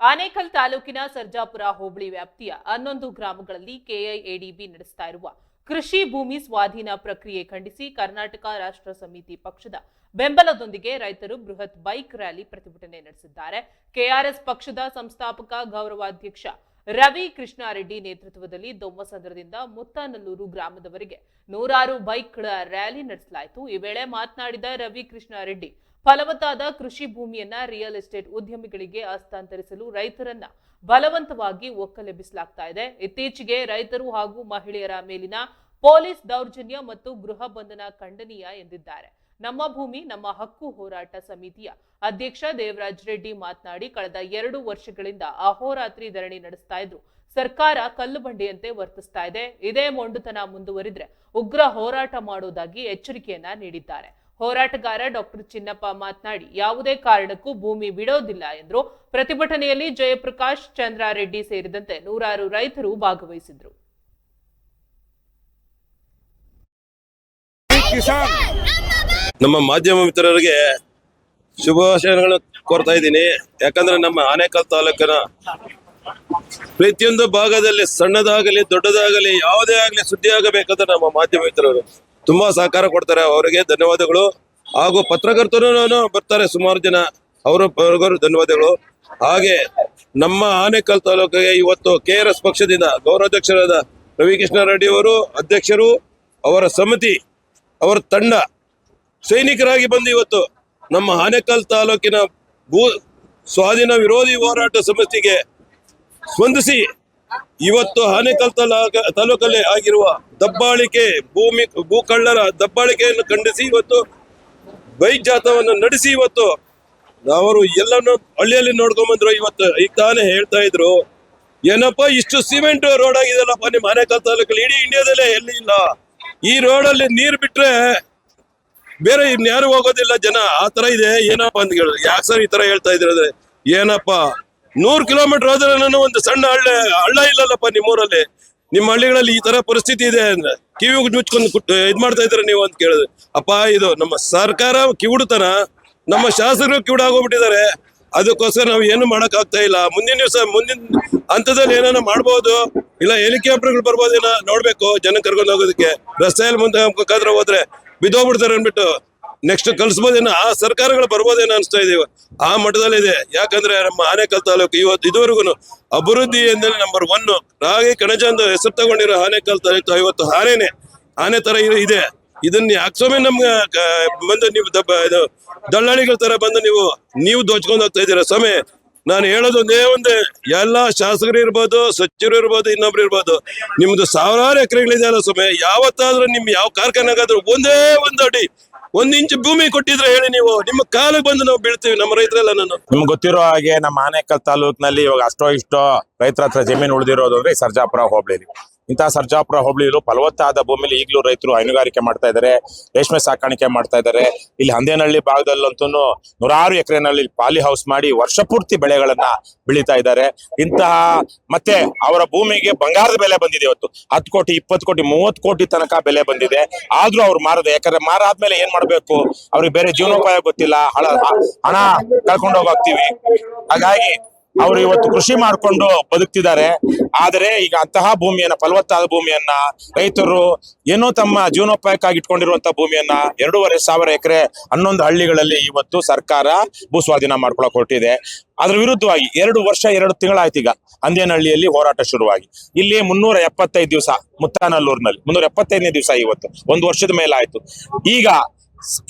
ಆನೇಕಲ್ ತಾಲೂಕಿನ ಸರ್ಜಾಪುರ ಹೋಬಳಿ ವ್ಯಾಪ್ತಿಯ 11 ಗ್ರಾಮಗಳಲ್ಲಿ ಕೆಐಎಡಿಬಿ ನಡೆಸ್ತಾ ಇರುವ ಕೃಷಿ ಭೂಮಿ ಸ್ವಾಧೀನ ಪ್ರಕ್ರಿಯೆ ಖಂಡಿಸಿ ಕರ್ನಾಟಕ ರಾಷ್ಟ್ರ ಸಮಿತಿ ಪಕ್ಷದ ಬೆಂಬಲದೊಂದಿಗೆ ರೈತರು ಬೃಹತ್ ಬೈಕ್ ರ್ಯಾಲಿ ಪ್ರತಿಭಟನೆ ನಡೆಸಿದ್ದಾರೆ. ಕೆಆರ್ಎಸ್ ಪಕ್ಷದ ಸಂಸ್ಥಾಪಕ ಗೌರವಾಧ್ಯಕ್ಷ ರವಿ ಕೃಷ್ಣಾರೆಡ್ಡಿ ನೇತೃತ್ವದಲ್ಲಿ ದೊಮ್ಮಸಂದ್ರದಿಂದ ಮುತ್ತನಲ್ಲೂರು ಗ್ರಾಮದವರೆಗೆ ನೂರಾರು ಬೈಕ್ಗಳ ರ್ಯಾಲಿ ನಡೆಸಲಾಯಿತು. ಈ ವೇಳೆ ಮಾತನಾಡಿದ ರವಿ ಕೃಷ್ಣಾರೆಡ್ಡಿ, ಫಲವತ್ತಾದ ಕೃಷಿ ಭೂಮಿಯನ್ನ ರಿಯಲ್ ಎಸ್ಟೇಟ್ ಉದ್ಯಮಿಗಳಿಗೆ ಹಸ್ತಾಂತರಿಸಲು ರೈತರನ್ನ ಬಲವಂತವಾಗಿ ಒಕ್ಕಲೆಬ್ಬಿಸಲಾಗ್ತಾ ಇದೆ. ಇತ್ತೀಚೆಗೆ ರೈತರು ಹಾಗೂ ಮಹಿಳೆಯರ ಮೇಲಿನ ಪೊಲೀಸ್ ದೌರ್ಜನ್ಯ ಮತ್ತು ಗೃಹ ಬಂಧನ ಖಂಡನೀಯ ಎಂದಿದ್ದಾರೆ. ನಮ್ಮ ಭೂಮಿ ನಮ್ಮ ಹಕ್ಕು ಹೋರಾಟ ಸಮಿತಿಯ ಅಧ್ಯಕ್ಷ ದೇವರಾಜ್ ರೆಡ್ಡಿ ಮಾತನಾಡಿ, ಕಳೆದ 2 ವರ್ಷಗಳಿಂದ ಅಹೋರಾತ್ರಿ ಧರಣಿ ನಡೆಸ್ತಾ ಇದ್ರು ಸರ್ಕಾರ ಕಲ್ಲು ಬಂಡೆಯಂತೆ ವರ್ತಿಸ್ತಾ ಇದೆ. ಇದೇ ಮೊಂಡುತನ ಮುಂದುವರಿದ್ರೆ ಉಗ್ರ ಹೋರಾಟ ಮಾಡುವುದಾಗಿ ಎಚ್ಚರಿಕೆಯನ್ನ ನೀಡಿದ್ದಾರೆ. ಹೋರಾಟಗಾರ ಡಾಕ್ಟರ್ ಚಿನ್ನಪ್ಪ ಮಾತನಾಡಿ, ಯಾವುದೇ ಕಾರಣಕ್ಕೂ ಭೂಮಿ ಬಿಡೋದಿಲ್ಲ ಎಂದರು. ಪ್ರತಿಭಟನೆಯಲ್ಲಿ ಜಯಪ್ರಕಾಶ್, ಚಂದ್ರಾರೆಡ್ಡಿ ಸೇರಿದಂತೆ ನೂರಾರು ರೈತರು ಭಾಗವಹಿಸಿದ್ರು. ನಮ್ಮ ಮಾಧ್ಯಮ ಮಿತ್ರರಿಗೆ ಶುಭಾಶಯಗಳನ್ನು ಕೋರ್ತಾ ಇದ್ದೀನಿ. ಯಾಕಂದ್ರೆ ನಮ್ಮ ಆನೇಕಲ್ ತಾಲೂಕಿನ ಪ್ರತಿಯೊಂದು ಭಾಗದಲ್ಲಿ ಸಣ್ಣದಾಗಲಿ ದೊಡ್ಡದಾಗಲಿ ಯಾವುದೇ ಆಗಲಿ ಸುದ್ದಿ ಆಗಬೇಕಾದ್ರೆ ನಮ್ಮ ಮಾಧ್ಯಮ ಮಿತ್ರರು ತುಂಬಾ ಸಹಕಾರ ಕೊಡ್ತಾರೆ. ಅವರಿಗೆ ಧನ್ಯವಾದಗಳು. ಹಾಗೂ ಪತ್ರಕರ್ತರು ಬರ್ತಾರೆ ಸುಮಾರು ಜನ, ಅವರಿಗೂ ಧನ್ಯವಾದಗಳು. ಹಾಗೆ ನಮ್ಮ ಆನೇಕಲ್ ತಾಲೂಕಿಗೆ ಇವತ್ತು ಕೆಆರ್ಎಸ್ ಪಕ್ಷದಿಂದ ಗೌರವಾಧ್ಯಕ್ಷರಾದ ರವಿ ಕೃಷ್ಣಾರೆಡ್ಡಿ ಅವರು ಅಧ್ಯಕ್ಷರು, ಅವರ ಸಮಿತಿ, ಅವರ ತಂಡ ಸೈನಿಕರಾಗಿ ಬಂದು ಇವತ್ತು ನಮ್ಮ ಆನೇಕಲ್ ತಾಲೂಕಿನ ಭೂ ಸ್ವಾಧೀನ ವಿರೋಧಿ ಹೋರಾಟ ಸಮಿತಿಗೆ ಸ್ಪಂದಿಸಿ ಇವತ್ತು ಆನೇಕಲ್ ತಾಲೂಕಲ್ಲಿ ಆಗಿರುವ ದಬ್ಬಾಳಿಕೆ, ಭೂಕಳ್ಳರ ದಬ್ಬಾಳಿಕೆಯನ್ನು ಖಂಡಿಸಿ ಇವತ್ತು ಬೈಕ್ ಜಾಥಾವನ್ನು ನಡೆಸಿ ಇವತ್ತು ಅವರು ಎಲ್ಲಾನು ಹಳ್ಳಿಯಲ್ಲಿ ನೋಡ್ಕೊಂಡ್ ಬಂದ್ರು. ಇವತ್ತು ಈಗ ತಾನೇ ಹೇಳ್ತಾ ಇದ್ರು, ಏನಪ್ಪಾ ಇಷ್ಟು ಸಿಮೆಂಟ್ ರೋಡ್ ಆಗಿದೆಲ್ಲಪ್ಪ ನಿಮ್ಮ ಆನೇಕಲ್ ತಾಲೂಕಲ್ಲಿ, ಇಡೀ ಇಂಡಿಯಾದಲ್ಲೇ ಎಲ್ಲಿ ಇಲ್ಲ. ಈ ರೋಡಲ್ಲಿ ನೀರ್ ಬಿಟ್ರೆ ಬೇರೆ ಇನ್ಯಾರು ಹೋಗೋದಿಲ್ಲ ಜನ, ಆ ತರ ಇದೆ. ಏನಪ್ಪ ಅಂತ ಹೇಳಿದ್ರೆ, ಯಾಕೆ ಸರ್ ಈ ತರ ಹೇಳ್ತಾ ಇದ್ರೆ, ಏನಪ್ಪಾ 100 ಕಿಲೋಮೀಟರ್ ಹೋದ್ರೆ ನಾನು ಒಂದು ಸಣ್ಣ ಹಳ್ಳ ಇಲ್ಲಲ್ಲಪ್ಪ ನಿಮ್ಮೂರಲ್ಲಿ, ನಿಮ್ಮ ಹಳ್ಳಿಗಳಲ್ಲಿ ಈ ತರ ಪರಿಸ್ಥಿತಿ ಇದೆ ಅಂದ್ರೆ ಕಿವಿಗೆ ಮುಚ್ಕೊಂಡು ಇದ್ ಮಾಡ್ತಾ ಇದ್ರೆ ನೀವು ಅಂತ ಕೇಳಿದ್ರೆ, ಅಪ್ಪ ಇದು ನಮ್ಮ ಸರ್ಕಾರ ಕಿವುಡುತನ, ನಮ್ಮ ಶಾಸಕರು ಕಿವುಡಾಗೋಗ್ಬಿಟ್ಟಿದ್ದಾರೆ. ಅದಕ್ಕೋಸ್ಕರ ನಾವು ಏನು ಮಾಡಕ್ ಆಗ್ತಾ ಇಲ್ಲ. ಮುಂದಿನ ಹಂತದಲ್ಲಿ ಏನಾನ ಮಾಡ್ಬೋದು, ಇಲ್ಲ ಹೆಲಿಕಾಪ್ಟರ್ಗಳು ಬರ್ಬೋದೇನೋ ನೋಡ್ಬೇಕು. ಜನ ಕರ್ಕೊಂಡು ಹೋಗೋದಕ್ಕೆ ರಸ್ತೆಯಲ್ಲಿ ಮುಖಾಂತರ ಹೋದ್ರೆ ಬಿದ್ದೋಗ್ಬಿಡ್ತಾರೆ ಅನ್ಬಿಟ್ಟು ನೆಕ್ಸ್ಟ್ ಕಲ್ಸ್ಬೋದೇನೋ, ಆ ಸರ್ಕಾರಗಳು ಬರ್ಬೋದೇನೋ ಅನ್ಸ್ತಾ ಇದೀವಿ. ಆ ಮಟ್ಟದಲ್ಲಿದೆ. ಯಾಕಂದ್ರೆ ನಮ್ಮ ಆನೇಕಲ್ ತಾಲೂಕು ಇದುವರೆಗೂ ಅಭಿವೃದ್ಧಿ ಎಂದರೆ ನಂಬರ್ 1 ರಾಗಿ ಕಣಜ ಅಂತ ಹೆಸರು ತಗೊಂಡಿರೋ ಆನೇಕಲ್ ತಾಲೂಕು ಇವತ್ತು ಆನೆ ತರ ಇದೆ. ಇದನ್ನ ಯಾಕೆ ನಮ್ಗೆ ಬಂದು ನೀವು ದಳ್ಳಾಳಿಗಳ ತರ ಬಂದು ನೀವು ದೋಚ್ಕೊಂಡು ಹೋಗ್ತಾ ಇದ್ದೀರಾ ಸ್ವಾಮಿ. ನಾನು ಹೇಳೋದು ಒಂದೇ ಎಲ್ಲಾ ಶಾಸಕರು ಇರ್ಬೋದು, ಸಚಿವರು ಇರ್ಬೋದು, ಇನ್ನೊಬ್ರು ಇರ್ಬೋದು, ನಿಮ್ದು ಸಾವಿರಾರು ಎಕರೆಗಳಿದೆಯಲ್ಲ ಸ್ವಾಮಿ, ಯಾವತ್ತಾದ್ರೂ ನಿಮ್ ಯಾವ ಕಾರ್ಖಾನೆಗಾದ್ರೂ ಒಂದೇ ಒಂದು ಅಡಿ 1 ಇಂಚ್ ಭೂಮಿ ಕೊಟ್ಟಿದ್ರೆ ಹೇಳಿ, ನೀವು ನಿಮ್ಮ ಕಾಲಿಗೆ ಬಂದು ನಾವು ಬೀಳ್ತೀವಿ ನಮ್ಮ ರೈತರೆಲ್ಲ. ನಿಮ್ಗೆ ಗೊತ್ತಿರೋ ಹಾಗೆ ನಮ್ಮ ಆನೇಕಲ್ ತಾಲೂಕಿನಲ್ಲಿ ಇವಾಗ ಅಷ್ಟೋ ಇಷ್ಟೋ ರೈತರ ಹತ್ರ ಜಮೀನು ಉಳಿದಿರೋದು ಅಂದ್ರೆ ಸರ್ಜಾಪುರ ಹೋಬಳಿ. ಇಂತಹ ಸರ್ಜಾಪುರ ಹೋಬಳಿಯಲ್ಲೂ ಫಲವತ್ತಾದ ಭೂಮಿಲಿ ಈಗಲೂ ರೈತರು ಹೈನುಗಾರಿಕೆ ಮಾಡ್ತಾ ಇದ್ದಾರೆ, ರೇಷ್ಮೆ ಸಾಕಾಣಿಕೆ ಮಾಡ್ತಾ ಇದ್ದಾರೆ. ಇಲ್ಲಿ ಹಂದೇನಹಳ್ಳಿ ಭಾಗದಲ್ಲಂತೂ ನೂರಾರು ಎಕರೆನಲ್ಲಿ ಪಾಲಿ ಹೌಸ್ ಮಾಡಿ ವರ್ಷ ಪೂರ್ತಿ ಬೆಳೆಗಳನ್ನ ಬೆಳೀತಾ ಇದ್ದಾರೆ. ಇಂತಹ ಮತ್ತೆ ಅವರ ಭೂಮಿಗೆ ಬಂಗಾರದ ಬೆಲೆ ಬಂದಿದೆ. ಇವತ್ತು 10 ಕೋಟಿ 20 ಕೋಟಿ 30 ಕೋಟಿ ತನಕ ಬೆಲೆ ಬಂದಿದೆ. ಆದ್ರೂ ಅವ್ರು ಮಾರದೆ. ಯಾಕಂದ್ರೆ ಮಾರಾದ್ಮೇಲೆ ಏನ್ ಮಾಡ್ಬೇಕು, ಅವ್ರಿಗೆ ಬೇರೆ ಜೀವನೋಪಾಯ ಗೊತ್ತಿಲ್ಲ, ಹಣ ಕಳ್ಕೊಂಡು ಹೋಗ್ತೀವಿ. ಹಾಗಾಗಿ ಅವರು ಇವತ್ತು ಕೃಷಿ ಮಾಡ್ಕೊಂಡು ಬದುಕ್ತಿದ್ದಾರೆ. ಆದರೆ ಈಗ ಅಂತಹ ಭೂಮಿಯನ್ನ, ಫಲವತ್ತಾದ ಭೂಮಿಯನ್ನ ರೈತರು ಏನೋ ತಮ್ಮ ಜೀವನೋಪಾಯಕ್ಕಾಗಿ ಇಟ್ಕೊಂಡಿರುವಂತಹ ಭೂಮಿಯನ್ನ 2,500 ಎಕರೆ 11 ಹಳ್ಳಿಗಳಲ್ಲಿ ಇವತ್ತು ಸರ್ಕಾರ ಭೂ ಸ್ವಾಧೀನ ಮಾಡ್ಕೊಳಕ್ ಹೊರಟಿದೆ. ಅದ್ರ ವಿರುದ್ಧವಾಗಿ 2 ವರ್ಷ 2 ತಿಂಗಳಾಯ್ತು ಈಗ ಹಂದೇನಹಳ್ಳಿಯಲ್ಲಿ ಹೋರಾಟ ಶುರುವಾಗಿ. ಇಲ್ಲಿ 375 ದಿವಸ, ಮುತ್ತನಲ್ಲೂರಿನಲ್ಲಿ 375ನೇ ದಿವಸ ಇವತ್ತು, 1 ವರ್ಷದ ಮೇಲೆ ಆಯ್ತು. ಈಗ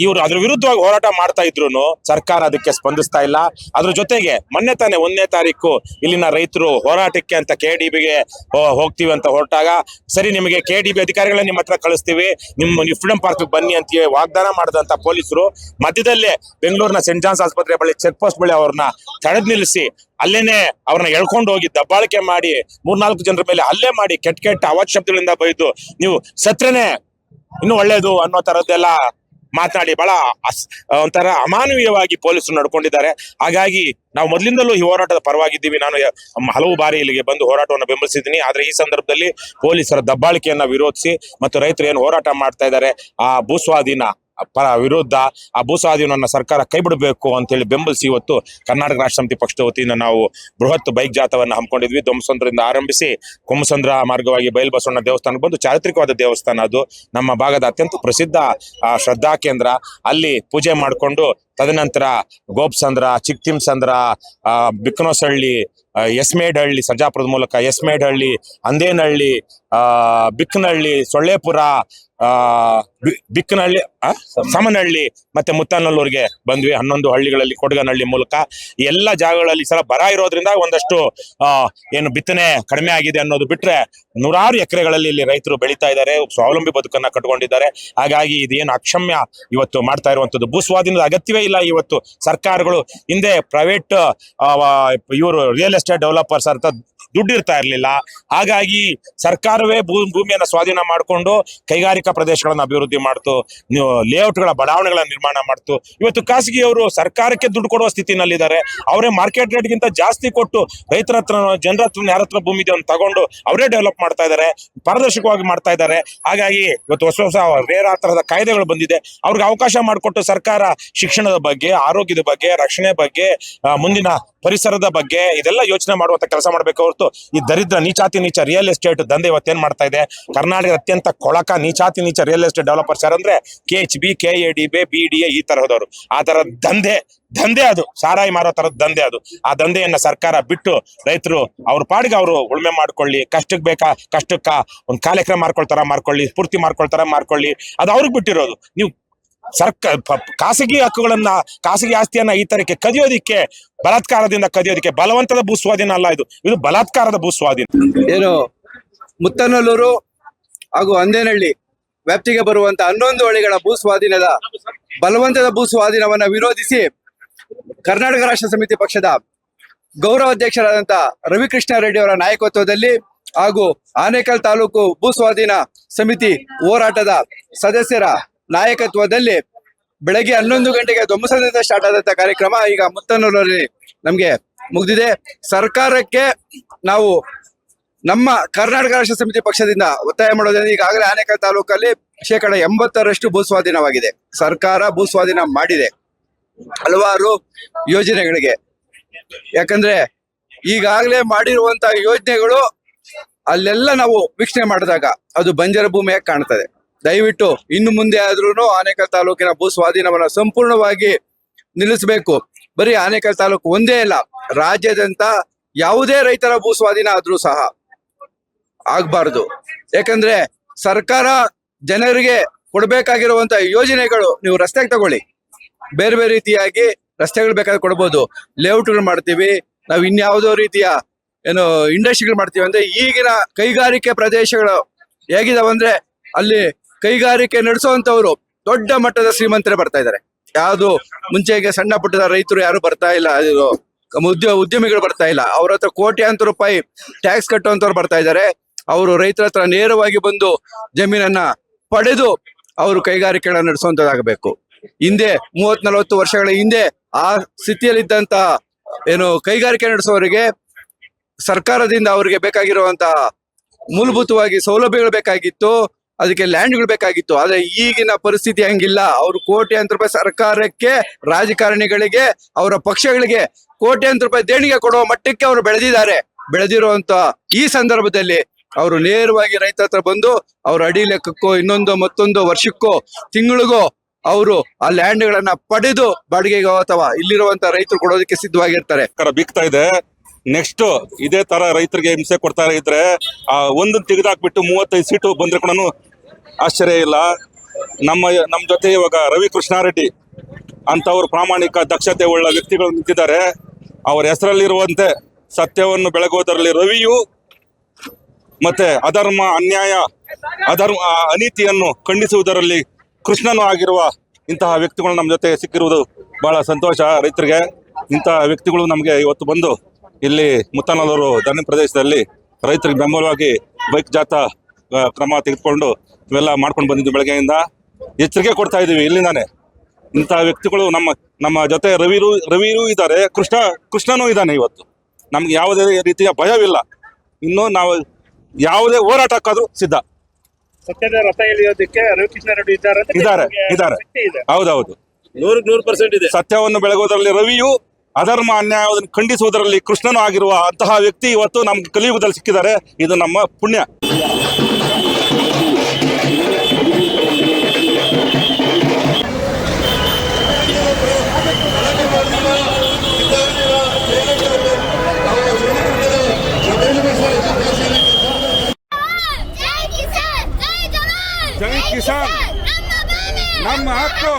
ಇವರು ಅದ್ರ ವಿರುದ್ಧವಾಗಿ ಹೋರಾಟ ಮಾಡ್ತಾ ಇದ್ರು ಸರ್ಕಾರ ಅದಕ್ಕೆ ಸ್ಪಂದಿಸ್ತಾ ಇಲ್ಲ. ಅದ್ರ ಜೊತೆಗೆ ಮೊನ್ನೆ ತಾನೇ 1ನೇ ತಾರೀಕು ಇಲ್ಲಿನ ರೈತರು ಹೋರಾಟಕ್ಕೆ ಅಂತ KDBಗೆ ಹೋಗ್ತೀವಿ ಅಂತ ಹೊರಟಾಗ, ಸರಿ ನಿಮಗೆ KDB ಅಧಿಕಾರಿಗಳನ್ನ ನಿಮ್ಮ ಹತ್ರ ಕಳಿಸ್ತೀವಿ, ನೀವು ಫ್ರೀಡಂ ಪಾರ್ಕ್ ಬನ್ನಿ ಅಂತ ವಾಗ್ದಾನ ಮಾಡಿದಂತ ಪೊಲೀಸರು ಮಧ್ಯದಲ್ಲೇ ಬೆಂಗಳೂರಿನ ಸೆಂಟ್ ಜಾನ್ಸ್ ಆಸ್ಪತ್ರೆ ಬಳಿ ಚೆಕ್ ಪೋಸ್ಟ್ ಬಳಿ ಅವ್ರನ್ನ ತಡೆದು ನಿಲ್ಲಿಸಿ ಅಲ್ಲೇನೆ ಅವ್ರನ್ನ ಎಳ್ಕೊಂಡು ಹೋಗಿ ದಬ್ಬಾಳಿಕೆ ಮಾಡಿ 3-4 ಜನರ ಮೇಲೆ ಹಲ್ಲೆ ಮಾಡಿ ಕೆಟ್ಟ ಅವಶ್ಯಕತೆಗಳಿಂದ ಬೈದು ನೀವು ಸತ್ರನೇ ಇನ್ನು ಒಳ್ಳೇದು ಅನ್ನೋ ತರದ್ದೆಲ್ಲ ಮಾತನಾಡಿ ಬಹಳ ಒಂಥರ ಅಮಾನವೀಯವಾಗಿ ಪೊಲೀಸರು ನಡ್ಕೊಂಡಿದ್ದಾರೆ. ಹಾಗಾಗಿ ನಾವು ಮೊದಲಿಂದಲೂ ಈ ಹೋರಾಟದ ಪರವಾಗಿದ್ದೀವಿ. ನಾನು ಹಲವು ಬಾರಿ ಇಲ್ಲಿಗೆ ಬಂದು ಹೋರಾಟವನ್ನು ಬೆಂಬಲಿಸಿದ್ದೀನಿ. ಆದ್ರೆ ಈ ಸಂದರ್ಭದಲ್ಲಿ ಪೊಲೀಸರ ದಬ್ಬಾಳಿಕೆಯನ್ನ ವಿರೋಧಿಸಿ ಮತ್ತು ರೈತರು ಏನು ಹೋರಾಟ ಮಾಡ್ತಾ ಇದ್ದಾರೆ, ಆ ಭೂಸ್ವಾಧೀನ ವಿರುದ್ಧ ಆ ಭೂ ಸ್ವಾಧೀನವನ್ನು ಸರ್ಕಾರ ಕೈ ಬಿಡಬೇಕು ಅಂತೇಳಿ ಬೆಂಬಲಿಸಿ ಇವತ್ತು ಕರ್ನಾಟಕ ರಾಷ್ಟ್ರ ಸಮಿತಿ ಪಕ್ಷದ ವತಿಯಿಂದ ನಾವು ಬೃಹತ್ ಬೈಕ್ ಜಾಥಾವನ್ನು ಹಮ್ಮಿಕೊಂಡಿದ್ವಿ. ದೊಮ್ಮಸಂದ್ರದಿಂದ ಆರಂಭಿಸಿ ಕೊಮ್ಮಸಂದ್ರ ಮಾರ್ಗವಾಗಿ ಬಯಲು ದೇವಸ್ಥಾನಕ್ಕೆ ಬಂದು ಚಾರಿತ್ರಿಕವಾದ ದೇವಸ್ಥಾನ. ಅದು ನಮ್ಮ ಭಾಗದ ಅತ್ಯಂತ ಪ್ರಸಿದ್ಧ ಶ್ರದ್ಧಾ ಕೇಂದ್ರ. ಅಲ್ಲಿ ಪೂಜೆ ಮಾಡಿಕೊಂಡು ತದನಂತರ ಗೋಪ್ಸಂದ್ರ, ಚಿಕ್ತಿಮ್ಸಂದ್ರ, ಬಿಕ್ಕನೋಸಹಳ್ಳಿ, ಎಸ್ಮೇಡಹಳ್ಳಿ, ಸರ್ಜಾಪುರದ ಮೂಲಕ ಎಸ್ಮೇಡಹಳ್ಳಿ, ಅಂದೇನಹಳ್ಳಿ, ಬಿಕ್ಕನಹಳ್ಳಿ, ಸೊಳ್ಳೆಪುರ, ಬಿಕ್ಕನಹಳ್ಳಿ, ಸಮನಹಳ್ಳಿ ಮತ್ತೆ ಮುತ್ತನಲ್ಲೂರಿಗೆ ಬಂದ್ವಿ. 11 ಹಳ್ಳಿಗಳಲ್ಲಿ ಕೊಡಗನಹಳ್ಳಿ ಮೂಲಕ ಈ ಎಲ್ಲ ಜಾಗಗಳಲ್ಲಿ ಸಲ ಬರ ಇರೋದ್ರಿಂದ ಒಂದಷ್ಟು ಏನು ಬಿತ್ತನೆ ಕಡಿಮೆ ಆಗಿದೆ ಅನ್ನೋದು ಬಿಟ್ರೆ ನೂರಾರು ಎಕರೆಗಳಲ್ಲಿ ಇಲ್ಲಿ ರೈತರು ಬೆಳೀತಾ ಇದ್ದಾರೆ, ಸ್ವಾವಲಂಬಿ ಬದುಕನ್ನ ಕಟ್ಕೊಂಡಿದ್ದಾರೆ. ಹಾಗಾಗಿ ಇದೇನು ಅಕ್ಷಮ್ಯ ಇವತ್ತು ಮಾಡ್ತಾ ಇರುವಂತದ್ದು. ಭೂ ಸ್ವಾಧೀನದ ಅಗತ್ಯವೇ ಇಲ್ಲ. ಇವತ್ತು ಸರ್ಕಾರಗಳು ಹಿಂದೆ ಪ್ರೈವೇಟ್ ಇವರು ರಿಯಲ್ ಎಸ್ಟೇಟ್ ಡೆವಲಪರ್ಸ್ ಅಂತ ದುಡ್ಡು ಇರ್ತಾ ಇರ್ಲಿಲ್ಲ. ಹಾಗಾಗಿ ಸರ್ಕಾರವೇ ಭೂಮಿಯನ್ನ ಸ್ವಾಧೀನ ಮಾಡಿಕೊಂಡು ಕೈಗಾರಿಕಾ ಪ್ರದೇಶಗಳನ್ನ ಅಭಿವೃದ್ಧಿ ಮಾಡ್ತು, ಲೇಔಟ್ಗಳ ಬಡಾವಣೆಗಳನ್ನ ನಿರ್ಮಾಣ ಮಾಡ್ತು. ಇವತ್ತು ಖಾಸಗಿಯವರು ಸರ್ಕಾರಕ್ಕೆ ದುಡ್ಡು ಕೊಡುವ ಸ್ಥಿತಿನಲ್ಲಿದ್ದಾರೆ. ಅವರೇ ಮಾರ್ಕೆಟ್ ರೇಟ್ಗಿಂತ ಜಾಸ್ತಿ ಕೊಟ್ಟು ರೈತರ ಹತ್ರ, ಜನರ ಹತ್ರ, ಯಾರ ಹತ್ರ ಭೂಮಿ ಇದೆ ಅಂತ ತಗೊಂಡು ಅವರೇ ಡೆವಲಪ್ ಮಾಡ್ತಾ ಇದ್ದಾರೆ, ಪಾರದರ್ಶಕವಾಗಿ ಮಾಡ್ತಾ ಇದ್ದಾರೆ. ಹಾಗಾಗಿ ಇವತ್ತು ಹೊಸ ಬೇರೆ ತರಹದ ಕಾಯ್ದೆಗಳು ಬಂದಿದೆ. ಅವ್ರಿಗೆ ಅವಕಾಶ ಮಾಡಿಕೊಟ್ಟು ಸರ್ಕಾರ ಶಿಕ್ಷಣದ ಬಗ್ಗೆ, ಆರೋಗ್ಯದ ಬಗ್ಗೆ, ರಕ್ಷಣೆ ಬಗ್ಗೆ, ಮುಂದಿನ ಪರಿಸರದ ಬಗ್ಗೆ ಇದೆಲ್ಲ ಯೋಚನೆ ಮಾಡುವಂತ ಕೆಲಸ ಮಾಡ್ಬೇಕು ಹೊರತು ಈ ದರಿದ್ರ ನೀಚಾತಿ ನೀಚ ರಿಯಲ್ ಎಸ್ಟೇಟ್ ದಂಧೆ ಇವತ್ತೇನ್ ಮಾಡ್ತಾ ಇದೆ. ಕರ್ನಾಟಕದ ಅತ್ಯಂತ ಕೊಳಕ ನೀಚಾತಿ ನೀಚ ರಿಯಲ್ ಎಸ್ಟೇಟ್ ಡೆವಲಪರ್ಸ್ ಯಾರಂದ್ರೆ KHB, KADB, BDA ಈ ತರಹದವರು. ಆ ತರ ದಂಧೆ ಅದು ಸಾರಾಯಿ ಮಾರೋ ತರದ ದಂಧೆ ಅದು. ಆ ದಂಧೆಯನ್ನ ಸರ್ಕಾರ ಬಿಟ್ಟು ರೈತರು ಅವ್ರ ಪಾಡಿಗೆ ಅವರು ಉಳುಮೆ ಮಾಡ್ಕೊಳ್ಳಿ, ಕಷ್ಟಕ್ಕ ಒಂದು ಕಾರ್ಯಕ್ರಮ ಮಾಡ್ಕೊಳ್ಳಿ, ಸ್ಫೂರ್ತಿ ಮಾಡ್ಕೊಳ್ಳಿ, ಅದು ಅವ್ರಿಗೆ ಬಿಟ್ಟಿರೋದು. ನೀವು ಖಾಸಗಿ ಹಕ್ಕುಗಳನ್ನ, ಖಾಸಗಿ ಆಸ್ತಿಯನ್ನ ಈ ತರಕ್ಕೆ ಕದಿಯೋದಿಕ್ಕೆ, ಬಲಾತ್ಕಾರದಿಂದ ಕದಿಯೋದಿಕ್ಕೆ ಬಲವಂತದ ಭೂ ಸ್ವಾಧೀನ ಅಲ್ಲ, ಇದು ಬಲಾತ್ಕಾರದ ಭೂ ಸ್ವಾಧೀನ. ಏನು ಮುತ್ತನಲ್ಲೂರು ಹಾಗೂ ಅಂದೇನಹಳ್ಳಿ ವ್ಯಾಪ್ತಿಗೆ ಬರುವಂತ 11 ಹಳ್ಳಿಗಳ ಭೂ ಸ್ವಾಧೀನದ ಬಲವಂತದ ಭೂ ಸ್ವಾಧೀನವನ್ನ ವಿರೋಧಿಸಿ ಕರ್ನಾಟಕ ರಾಷ್ಟ್ರ ಸಮಿತಿ ಪಕ್ಷದ ಗೌರವ ಅಧ್ಯಕ್ಷರಾದಂತ ರವಿಕೃಷ್ಣ ರೆಡ್ಡಿ ಅವರ ನಾಯಕತ್ವದಲ್ಲಿ ಹಾಗೂ ಆನೇಕಲ್ ತಾಲೂಕು ಭೂ ಸ್ವಾಧೀನ ಸಮಿತಿ ಹೋರಾಟದ ಸದಸ್ಯರ ನಾಯಕತ್ವದಲ್ಲಿ ಬೆಳಗ್ಗೆ 11 ಗಂಟೆಗೆ ದೊಮ್ಮಸಂದ್ರದಿಂದ ಸ್ಟಾರ್ಟ್ ಆದಂತ ಕಾರ್ಯಕ್ರಮ ಈಗ ಮುತ್ತನೂರಲ್ಲಿ ನಮ್ಗೆ ಮುಗ್ದಿದೆ. ಸರ್ಕಾರಕ್ಕೆ ನಾವು ನಮ್ಮ ಕರ್ನಾಟಕ ರಾಷ್ಟ್ರ ಸಮಿತಿ ಪಕ್ಷದಿಂದ ಒತ್ತಾಯ ಮಾಡೋದ್ರಿಂದ ಈಗಾಗಲೇ ಆನೇಕಲ್ ತಾಲೂಕಲ್ಲಿ 80% ಭೂ ಸ್ವಾಧೀನವಾಗಿದೆ. ಸರ್ಕಾರ ಭೂ ಸ್ವಾಧೀನ ಮಾಡಿದೆ ಹಲವಾರು ಯೋಜನೆಗಳಿಗೆ. ಯಾಕಂದ್ರೆ ಈಗಾಗಲೇ ಮಾಡಿರುವಂತ ಯೋಜನೆಗಳು ಅಲ್ಲೆಲ್ಲ ನಾವು ವೀಕ್ಷಣೆ ಮಾಡಿದಾಗ ಅದು ಬಂಜರ ಭೂಮಿಯಾಗಿ ಕಾಣ್ತದೆ. ದಯವಿಟ್ಟು ಇನ್ನು ಮುಂದೆ ಆದ್ರೂ ಆನೇಕಲ್ ತಾಲೂಕಿನ ಭೂ ಸ್ವಾಧೀನವನ್ನ ಸಂಪೂರ್ಣವಾಗಿ ನಿಲ್ಲಿಸಬೇಕು. ಬರೀ ಆನೇಕಲ್ ತಾಲೂಕು ಒಂದೇ ಇಲ್ಲ, ರಾಜ್ಯಾದ್ಯಂತ ಯಾವುದೇ ರೈತರ ಭೂ ಸ್ವಾಧೀನ ಆದ್ರೂ ಸಹ ಆಗ್ಬಾರ್ದು. ಯಾಕಂದ್ರೆ ಸರ್ಕಾರ ಜನರಿಗೆ ಕೊಡ್ಬೇಕಾಗಿರುವಂತ ಯೋಜನೆಗಳು, ನೀವು ರಸ್ತೆಗೆ ತಗೊಳ್ಳಿ, ಬೇರೆ ಬೇರೆ ರೀತಿಯಾಗಿ ರಸ್ತೆಗಳು ಬೇಕಾದ್ರೆ ಕೊಡ್ಬೋದು, ಲೇಔಟ್ಗಳು ಮಾಡ್ತೀವಿ, ನಾವು ಇನ್ಯಾವುದೋ ರೀತಿಯ ಏನು ಇಂಡಸ್ಟ್ರಿಗಳು ಮಾಡ್ತೀವಿ. ಅಂದ್ರೆ ಈಗಿನ ಕೈಗಾರಿಕೆ ಪ್ರದೇಶಗಳು ಹೇಗಿದಾವಂದ್ರೆ ಅಲ್ಲಿ ಕೈಗಾರಿಕೆ ನಡೆಸುವಂತವ್ರು ದೊಡ್ಡ ಮಟ್ಟದ ಶ್ರೀಮಂತರೇ ಬರ್ತಾ ಇದ್ದಾರೆ. ಯಾವುದು ಮುಂಚೆಗೆ ಸಣ್ಣ ಪುಟ್ಟದ ರೈತರು ಯಾರು ಬರ್ತಾ ಇಲ್ಲ, ಉದ್ಯಮಿಗಳು ಬರ್ತಾ ಇಲ್ಲ. ಅವ್ರ ಹತ್ರ ಕೋಟ್ಯಾಂತರ ರೂಪಾಯಿ ಟ್ಯಾಕ್ಸ್ ಕಟ್ಟುವಂತವ್ರು ಬರ್ತಾ ಇದ್ದಾರೆ. ಅವರು ರೈತರ ಹತ್ರ ನೇರವಾಗಿ ಬಂದು ಜಮೀನನ್ನ ಪಡೆದು ಅವರು ಕೈಗಾರಿಕೆಗಳನ್ನ ನಡೆಸುವಂತದ್ದಾಗಬೇಕು. ಹಿಂದೆ 30-40 ವರ್ಷಗಳ ಹಿಂದೆ ಆ ಸ್ಥಿತಿಯಲ್ಲಿದ್ದಂತ ಏನು ಕೈಗಾರಿಕೆ ನಡೆಸೋರಿಗೆ ಸರ್ಕಾರದಿಂದ ಅವರಿಗೆ ಬೇಕಾಗಿರುವಂತ ಮೂಲಭೂತವಾಗಿ ಸೌಲಭ್ಯಗಳು ಬೇಕಾಗಿತ್ತು, ಅದಕ್ಕೆ ಲ್ಯಾಂಡ್ಗಳು ಬೇಕಾಗಿತ್ತು. ಆದ್ರೆ ಈಗಿನ ಪರಿಸ್ಥಿತಿ ಹಂಗಿಲ್ಲ. ಅವರು ಕೋಟ್ಯಾಂತರ ರೂಪಾಯಿ ಸರ್ಕಾರಕ್ಕೆ, ರಾಜಕಾರಣಿಗಳಿಗೆ, ಅವರ ಪಕ್ಷಗಳಿಗೆ ಕೋಟ್ಯಾಂತರ ರೂಪಾಯಿ ದೇಣಿಗೆ ಕೊಡುವ ಮಟ್ಟಕ್ಕೆ ಅವರು ಬೆಳೆದಿರುವಂತ ಈ ಸಂದರ್ಭದಲ್ಲಿ ಅವರು ನೇರವಾಗಿ ರೈತ ಹತ್ರ ಬಂದು ಅವ್ರ ಅಡಿ ಲೆಕ್ಕಕ್ಕೋ ಮತ್ತೊಂದು ವರ್ಷಕ್ಕೋ ತಿಂಗಳಿಗೋ ಅವರು ಆ ಲ್ಯಾಂಡ್ಗಳನ್ನ ಪಡೆದು ಬಾಡಿಗೆಗೋ ಅಥವಾ ಇಲ್ಲಿರುವಂತ ರೈತರು ಕೊಡೋದಕ್ಕೆ ಸಿದ್ಧವಾಗಿರ್ತಾರೆ. ಬಿಕ್ತಾ ಇದೆ. ನೆಕ್ಸ್ಟ್ ಇದೇ ತರ ರೈತರಿಗೆ ಹಿಂಸೆ ಕೊಡ್ತಾ ಇದ್ರೆ ಒಂದನ್ನು ತೆಗೆದಾಕ್ಬಿಟ್ಟು 35 ಸೀಟು ಬಂದ್ರೆ ಕೂಡ ಆಶ್ಚರ್ಯ ಇಲ್ಲ. ನಮ್ಮ ಜೊತೆ ಇವಾಗ ರವಿಕೃಷ್ಣಾರೆಡ್ಡಿ ಅಂತವ್ರು ಪ್ರಾಮಾಣಿಕ ದಕ್ಷತೆ ಉಳ್ಳ ವ್ಯಕ್ತಿಗಳು ನಿಂತಿದ್ದಾರೆ. ಅವರ ಹೆಸರಲ್ಲಿರುವಂತೆ ಸತ್ಯವನ್ನು ಬೆಳಗುವುದರಲ್ಲಿ ರವಿಯು, ಮತ್ತೆ ಅಧರ್ಮ, ಅನ್ಯಾಯ, ಅನೀತಿಯನ್ನು ಖಂಡಿಸುವುದರಲ್ಲಿ ಕೃಷ್ಣನು ಆಗಿರುವ ಇಂತಹ ವ್ಯಕ್ತಿಗಳು ನಮ್ಮ ಜೊತೆ ಸಿಕ್ಕಿರುವುದು ಬಹಳ ಸಂತೋಷ. ರೈತರಿಗೆ ಇಂತಹ ವ್ಯಕ್ತಿಗಳು ನಮಗೆ ಇವತ್ತು ಬಂದು ಇಲ್ಲಿ ಮುತ್ತನಲ್ಲೂರು ಧರಣಿ ಪ್ರದೇಶದಲ್ಲಿ ರೈತರಿಗೆ ಬೆಂಬಲವಾಗಿ ಬೈಕ್ ಜಾಥಾ ಕ್ರಮ ತೆಗೆದುಕೊಂಡು ಇವೆಲ್ಲ ಮಾಡ್ಕೊಂಡು ಬಂದಿದ್ದು. ಬೆಳಗ್ಗೆಯಿಂದ ಎಚ್ಚರಿಕೆ ಕೊಡ್ತಾ ಇದ್ದೀವಿ ಇಲ್ಲಿಂದಾನೆ. ಇಂತಹ ವ್ಯಕ್ತಿಗಳು ನಮ್ಮ ಜೊತೆ ರವಿರೂ ಇದ್ದಾರೆ, ಕೃಷ್ಣನೂ ಇದ್ದಾನೆ. ಇವತ್ತು ನಮ್ಗೆ ಯಾವುದೇ ರೀತಿಯ ಭಯವಿಲ್ಲ. ಇನ್ನು ನಾವು ಯಾವುದೇ ಹೋರಾಟಕ್ಕಾದ್ರೂ ಸಿದ್ಧ. ಸತ್ಯದ ರಥ ಎಳೆಯೋದಕ್ಕೆ ರವಿಕೃಷ್ಣ ರೆಡ್ಡಿ ಇದ್ದಾರೆ ಅಂತ ಇದ್ದಾರೆ, ನಿಮ್ಗೆ ಇದ್ದಾರೆ. ಶಕ್ತಿ ಇದೆ. ಹೌದೌದು. 100% ಇದೆ. ಸತ್ಯವನ್ನು ಬೆಳಗುವುದರಲ್ಲಿ ರವಿಯು, ಅಧರ್ಮ ಅನ್ಯಾಯವನ್ನು ಖಂಡಿಸುವುದರಲ್ಲಿ ಕೃಷ್ಣನು ಆಗಿರುವ ಅಂತಹ ವ್ಯಕ್ತಿ ಇವತ್ತು ನಮ್ಗೆ ಕಲಿಯುಗದಲ್ಲಿ ಸಿಕ್ಕಿದ್ದಾರೆ. ಇದು ನಮ್ಮ ಪುಣ್ಯ. ಜೈ ಕಿಸಾನ್ ನಮ್ಮ ಹಕ್ಕು.